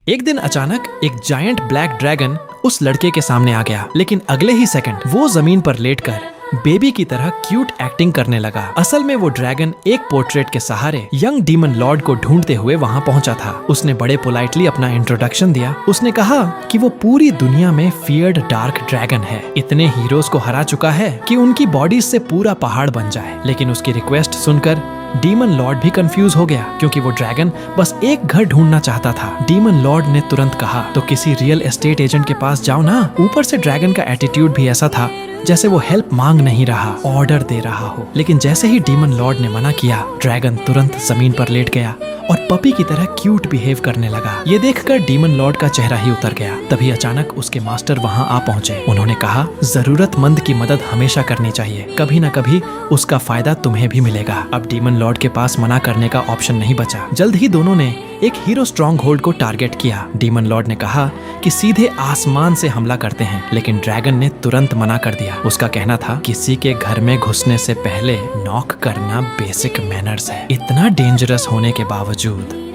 एक दिन अचानक एक जायंट ब्लैक ड्रैगन उस लड़के के सामने आ गया, लेकिन अगले ही सेकंड वो जमीन पर लेटकर बेबी की तरह क्यूट एक्टिंग करने लगा। असल में वो ड्रैगन एक पोर्ट्रेट के सहारे यंग डीमन लॉर्ड को ढूंढते हुए वहां पहुंचा था। उसने बड़े पोलाइटली अपना इंट्रोडक्शन दिया। उसने कहा कि वो पूरी दुनिया में फियर्ड डार्क ड्रैगन है, इतने हीरोज को हरा चुका है कि उनकी बॉडीज से पूरा पहाड़ बन जाए। लेकिन उसकी रिक्वेस्ट सुनकर डीमन लॉर्ड भी कंफ्यूज हो गया, क्योंकि वो ड्रैगन बस एक घर ढूंढना चाहता था। डीमन लॉर्ड ने तुरंत कहा, तो किसी रियल एस्टेट एजेंट के पास जाओ ना। ऊपर से ड्रैगन का एटीट्यूड भी ऐसा था जैसे वो हेल्प मांग नहीं रहा, ऑर्डर दे रहा हो। लेकिन जैसे ही डीमन लॉर्ड ने मना किया, ड्रैगन तुरंत जमीन पर लेट गया और पपी की तरह क्यूट बिहेव करने लगा। ये देखकर डीमन लॉर्ड का चेहरा ही उतर गया। तभी अचानक उसके मास्टर वहां आ पहुंचे। उन्होंने कहा, जरूरतमंद की मदद हमेशा करनी चाहिए, कभी न कभी उसका फायदा तुम्हें भी मिलेगा। अब डीमन लॉर्ड के पास मना करने का ऑप्शन नहीं बचा। जल्द ही दोनों ने एक हीरो स्ट्रॉन्ग होल्ड को टारगेट किया। डीमन लॉर्ड ने कहा कि सीधे आसमान से हमला करते हैं, लेकिन ड्रैगन ने तुरंत मना कर दिया। उसका कहना था, किसी के घर में घुसने से पहले नॉक करना बेसिक मैनर्स है। इतना डेंजरस होने के बावजूद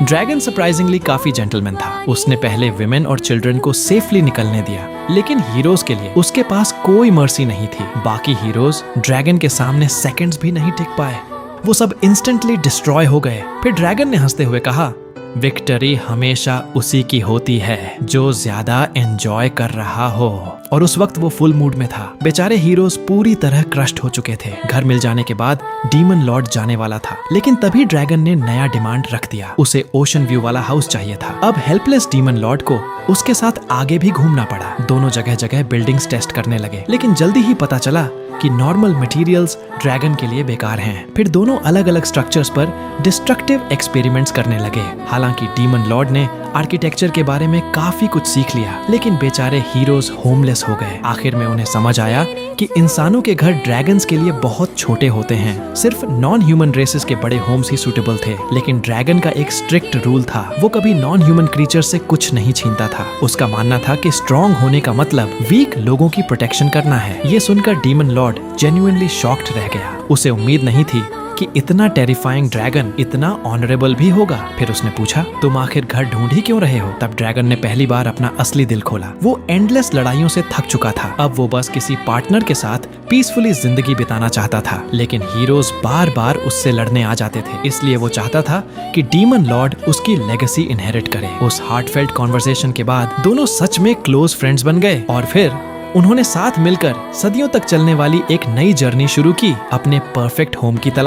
ड्रैगन सरप्राइजिंगली काफी जेंटलमैन था। उसने पहले विमेन और चिल्ड्रन को सेफली निकलने दिया, लेकिन हीरोज के लिए उसके पास कोई मर्सी नहीं थी। बाकी हीरोज ड्रैगन के सामने सेकंड्स भी नहीं टिक पाए, वो सब इंस्टेंटली डिस्ट्रॉय हो गए। फिर ड्रैगन ने हंसते हुए कहा, विक्ट्री हमेशा उसी की होती है जो ज्यादा एंजॉय कर रहा हो। और उस वक्त वो फुल मूड में था। बेचारे हीरोज पूरी तरह क्रश्ड हो चुके थे। घर मिल जाने के बाद डीमन लॉर्ड जाने वाला था, लेकिन तभी ड्रैगन ने नया डिमांड रख दिया। उसे ओशन व्यू वाला हाउस चाहिए था। अब हेल्पलेस डीमन लॉर्ड को उसके साथ आगे भी घूमना पड़ा। दोनों जगह जगह बिल्डिंग्स टेस्ट करने लगे, लेकिन जल्दी ही पता चला कि नॉर्मल मटेरियल्स ड्रैगन के लिए बेकार हैं। फिर दोनों अलग अलग स्ट्रक्चर्स पर डिस्ट्रक्टिव एक्सपेरिमेंट्स करने लगे। हालांकि डीमन लॉर्ड ने आर्किटेक्चर के बारे में काफी कुछ सीख लिया, लेकिन बेचारे हीरोज होमलेस हो गए। आखिर में उन्हें समझ आया कि इंसानों के घर ड्रैगन्स के लिए बहुत छोटे होते हैं। सिर्फ नॉन ह्यूमन रेसेस के बड़े होम्स ही सूटेबल थे। लेकिन ड्रैगन का एक स्ट्रिक्ट रूल था, वो कभी नॉन ह्यूमन क्रीचर से कुछ नहीं छीनता था। उसका मानना था कि स्ट्रॉन्ग होने का मतलब वीक लोगों की प्रोटेक्शन करना है। ये सुनकर डीमन लॉर्ड जेन्युइनली शॉक्ड रह गया। उसे उम्मीद नहीं थी कि इतना टेरिफाइंग ड्रैगन इतना ऑनरेबल भी होगा। फिर उसने पूछा, तुम आखिर घर ढूंढ ही क्यों रहे हो? तब ड्रैगन ने पहली बार अपना असली दिल खोला। वो एंडलेस लड़ाइयों से थक चुका था। अब वो बस किसी पार्टनर के साथ पीसफुली जिंदगी बिताना चाहता था। लेकिन हीरोज बार बार उससे लड़ने आ जाते थे, इसलिए वो चाहता था कि डीमन लॉर्ड उसकी लेगेसी इनहेरिट करे। उस हार्टफेल्ट कॉन्वर्सेशन के बाद दोनों सच में क्लोज फ्रेंड्स बन गए और फिर उन्होंने साथ मिलकर सदियों तक चलने वाली एक नई जर्नी शुरू की, अपने परफेक्ट होम की तलाश।